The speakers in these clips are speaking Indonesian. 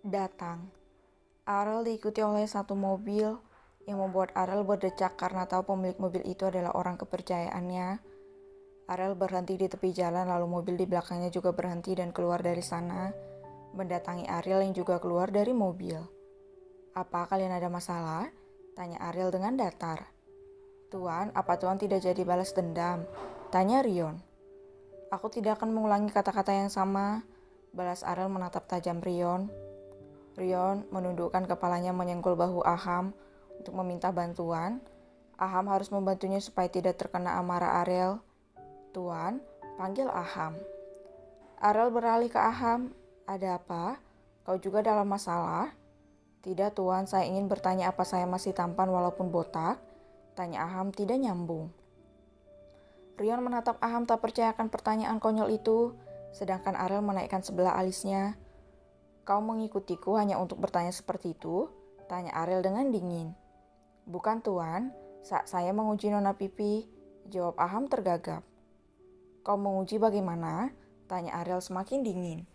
Datang. Ariel diikuti oleh satu mobil yang membuat Ariel berdecak karena tahu pemilik mobil itu adalah orang kepercayaannya. Ariel berhenti di tepi jalan, lalu mobil di belakangnya juga berhenti dan keluar dari sana, mendatangi Ariel yang juga keluar dari mobil. "Apa kalian ada masalah?" tanya Ariel dengan datar. "Tuan, apa Tuan tidak jadi balas dendam?" tanya Rion. "Aku tidak akan mengulangi kata-kata yang sama," balas Ariel menatap tajam Rion. Rion menundukkan kepalanya menyenggol bahu Aham untuk meminta bantuan. Aham harus membantunya supaya tidak terkena amarah Ariel. "Tuan," panggil Aham. Ariel beralih ke Aham. "Ada apa? Kau juga dalam masalah?" "Tidak Tuan, saya ingin bertanya apa saya masih tampan walaupun botak?" tanya Aham tidak nyambung. Rion menatap Aham tak percaya akan pertanyaan konyol itu, sedangkan Ariel menaikkan sebelah alisnya. "Kau mengikutiku hanya untuk bertanya seperti itu?" tanya Ariel dengan dingin. "Bukan Tuan, saya menguji Nona Pipi," jawab Aham tergagap. "Kau menguji bagaimana?" tanya Ariel semakin dingin.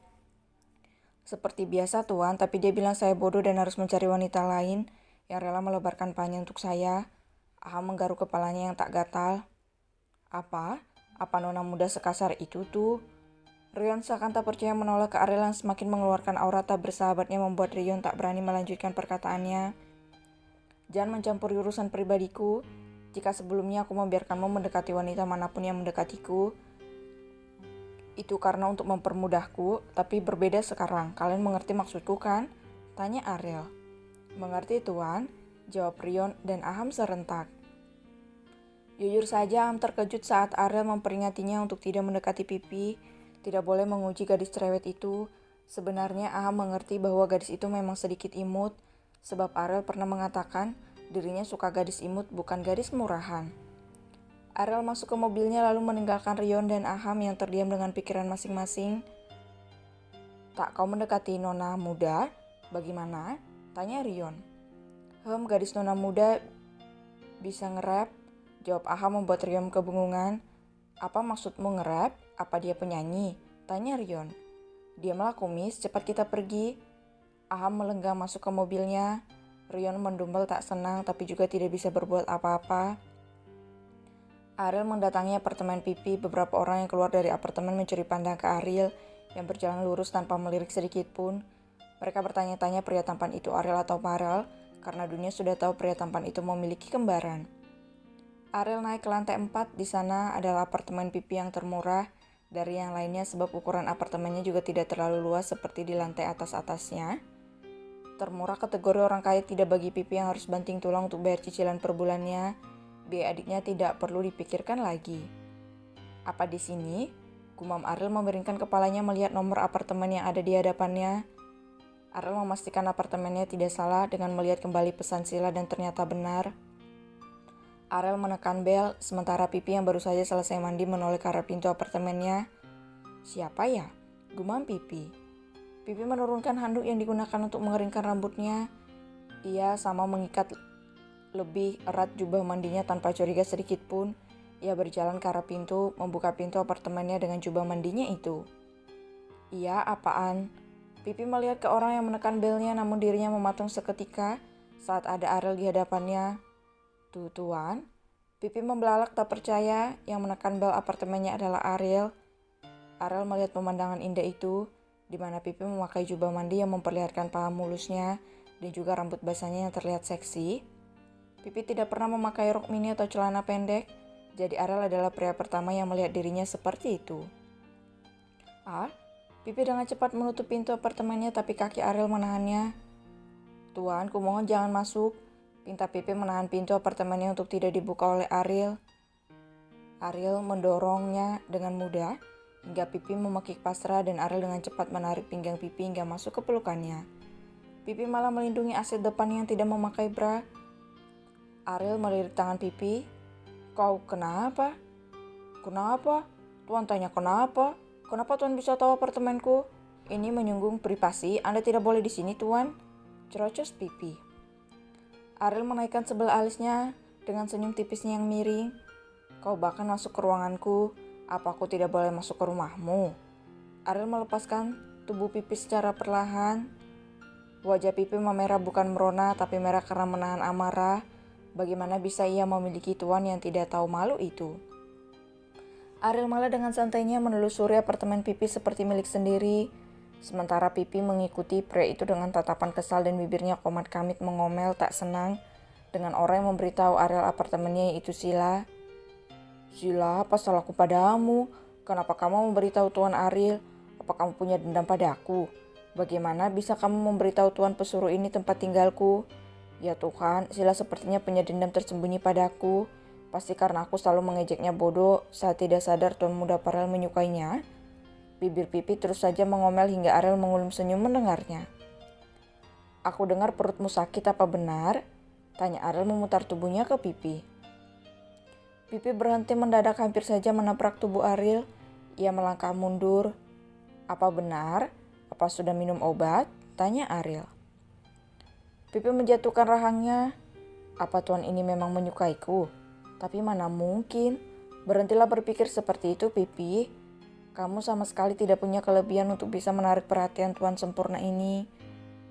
"Seperti biasa Tuan, tapi dia bilang saya bodoh dan harus mencari wanita lain yang rela melebarkan pahanya untuk saya." Aham menggaruk kepalanya yang tak gatal. Apa? Apa Nona muda sekasar itu tuh?" Rion seakan tak percaya menoleh ke Ariel yang semakin mengeluarkan aura tak bersahabatnya membuat Rion tak berani melanjutkan perkataannya. "Jangan mencampuri urusan pribadiku. Jika sebelumnya aku membiarkanmu mendekati wanita manapun yang mendekatiku, itu karena untuk mempermudahku, tapi berbeda sekarang. Kalian mengerti maksudku kan?" tanya Ariel. "Mengerti Tuan," jawab Rion dan Aham serentak. Jujur saja Aham terkejut saat Ariel memperingatinya untuk tidak mendekati Pipi. Tidak boleh menguji gadis cerewet itu. Sebenarnya Aham mengerti bahwa gadis itu memang sedikit imut, sebab Ariel pernah mengatakan dirinya suka gadis imut bukan gadis murahan. Ariel masuk ke mobilnya lalu meninggalkan Rion dan Aham yang terdiam dengan pikiran masing-masing. "Tak kau mendekati Nona muda? Bagaimana?" tanya Rion. Gadis Nona muda bisa nge-rap," jawab Aham membuat Rion kebingungan. "Apa maksudmu nge-rap? Apa dia penyanyi?" tanya Rion. "Diamlah kumis, cepat kita pergi." Aham melenggang masuk ke mobilnya. Rion mendumbel tak senang tapi juga tidak bisa berbuat apa-apa. Ariel mendatangi apartemen Pipi. Beberapa orang yang keluar dari apartemen mencuri pandang ke Ariel yang berjalan lurus tanpa melirik sedikit pun. Mereka bertanya-tanya pria tampan itu Ariel atau Farel, karena dunia sudah tahu pria tampan itu memiliki kembaran. Ariel naik ke lantai 4. Di sana adalah apartemen Pipi yang termurah dari yang lainnya sebab ukuran apartemennya juga tidak terlalu luas seperti di lantai atas-atasnya. Termurah kategori orang kaya tidak bagi Pipi yang harus banting tulang untuk bayar cicilan per bulannya. Biaya adiknya tidak perlu dipikirkan lagi. "Apa di sini?" gumam Ariel memiringkan kepalanya melihat nomor apartemen yang ada di hadapannya. Ariel memastikan apartemennya tidak salah dengan melihat kembali pesan sila dan ternyata benar. Ariel menekan bel, sementara Pipi yang baru saja selesai mandi menoleh ke arah pintu apartemennya. "Siapa ya?" gumam Pipi. Pipi menurunkan handuk yang digunakan untuk mengeringkan rambutnya. Ia sama mengikat lebih erat jubah mandinya tanpa curiga sedikit pun. Ia berjalan ke arah pintu, membuka pintu apartemennya dengan jubah mandinya itu. "Iya, apaan?" Pipi melihat ke orang yang menekan belnya, namun dirinya mematung seketika saat ada Ariel di hadapannya. "Tuh, Tuan." Pipi membelalak tak percaya. Yang menekan bel apartemennya adalah Ariel. Ariel melihat pemandangan indah itu, di mana Pipi memakai jubah mandi yang memperlihatkan paha mulusnya dan juga rambut basahnya yang terlihat seksi. Pipi tidak pernah memakai rok mini atau celana pendek, jadi Ariel adalah pria pertama yang melihat dirinya seperti itu. Pipi dengan cepat menutup pintu apartemennya, tapi kaki Ariel menahannya. "Tuan, kumohon jangan masuk," pinta Pipi menahan pintu apartemennya untuk tidak dibuka oleh Ariel. Ariel mendorongnya dengan mudah, hingga Pipi memekik pasrah dan Ariel dengan cepat menarik pinggang Pipi hingga masuk ke pelukannya. Pipi malah melindungi aset depan yang tidak memakai bra. Ariel melirik tangan Pipi. Kau kenapa? Kenapa? Tuan tanya kenapa? Kenapa Tuan bisa tahu apartemenku? Ini menyinggung privasi, Anda tidak boleh di sini, Tuan. Cerocos Pipi. Ariel menaikkan sebelah alisnya dengan senyum tipisnya yang miring. Kau bahkan masuk ke ruanganku. Apa aku tidak boleh masuk ke rumahmu? Ariel melepaskan tubuh Pipi secara perlahan. Wajah Pipi memerah bukan merona, tapi merah karena menahan amarah. Bagaimana bisa ia memiliki tuan yang tidak tahu malu itu? Ariel malah dengan santainya menelusuri apartemen Pipi seperti milik sendiri. Sementara Pipi mengikuti pria itu dengan tatapan kesal dan bibirnya komat kamit mengomel tak senang dengan orang yang memberitahu Ariel apartemennya yaitu Sila. Sila, apa salahku padamu? Kenapa kamu memberitahu Tuan Ariel? Apa kamu punya dendam padaku? Bagaimana bisa kamu memberitahu Tuan pesuruh ini tempat tinggalku? Ya Tuhan, Sila sepertinya punya dendam tersembunyi padaku. Pasti karena aku selalu mengejeknya bodoh saat tidak sadar Tuan muda Ariel menyukainya. Bibir Pipi terus saja mengomel hingga Ariel mengulum senyum mendengarnya. Aku dengar perutmu sakit, apa benar? Tanya Ariel memutar tubuhnya ke Pipi. Pipi berhenti mendadak hampir saja menabrak tubuh Ariel. Ia melangkah mundur. Apa benar? Apa sudah minum obat? Tanya Ariel. Pipi menjatuhkan rahangnya. Apa Tuan ini memang menyukaiku? Tapi mana mungkin. Berhentilah berpikir seperti itu, Pipi. Kamu sama sekali tidak punya kelebihan untuk bisa menarik perhatian Tuan sempurna ini.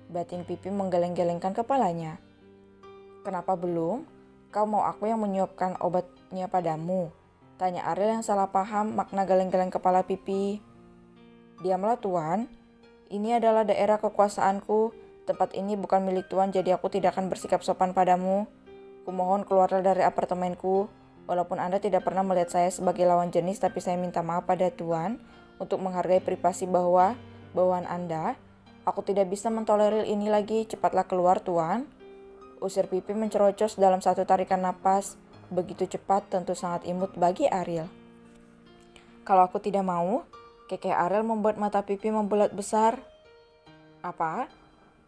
Batin Pipi menggeleng-gelengkan kepalanya. Kenapa belum? Kau mau aku yang menyuapkan obatnya padamu? Tanya Ariel yang salah paham makna geleng-geleng kepala Pipi. Diamlah Tuan. Ini adalah daerah kekuasaanku. Tempat ini bukan milik Tuan, jadi aku tidak akan bersikap sopan padamu. Kumohon keluarlah dari apartemenku. Walaupun Anda tidak pernah melihat saya sebagai lawan jenis, tapi saya minta maaf pada Tuan untuk menghargai privasi bawaan Anda. Aku tidak bisa mentolerir ini lagi. Cepatlah keluar, Tuan. Usir Pipi mencerocos dalam satu tarikan napas. Begitu cepat, tentu sangat imut bagi Ariel. Kalau aku tidak mau, kekeh Ariel membuat mata Pipi membulat besar. Apa?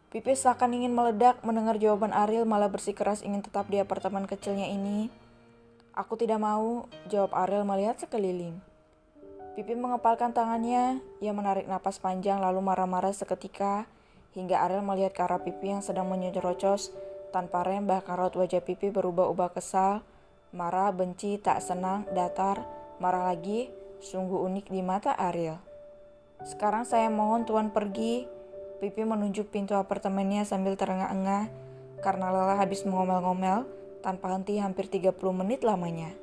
Pipi seakan ingin meledak mendengar jawaban Ariel, malah bersikeras ingin tetap di apartemen kecilnya ini. Aku tidak mau, jawab Ariel melihat sekeliling. Pipi mengepalkan tangannya, ia menarik napas panjang lalu marah-marah seketika, hingga Ariel melihat ke arah Pipi yang sedang menyecerocos. Tanpa rem bahkan raut wajah Pipi berubah-ubah kesal, marah, benci, tak senang, datar, marah lagi, sungguh unik di mata Ariel. Sekarang saya mohon Tuan pergi. Pipi menunjuk pintu apartemennya sambil terengah-engah karena lelah habis mengomel-ngomel tanpa henti hampir 30 menit lamanya.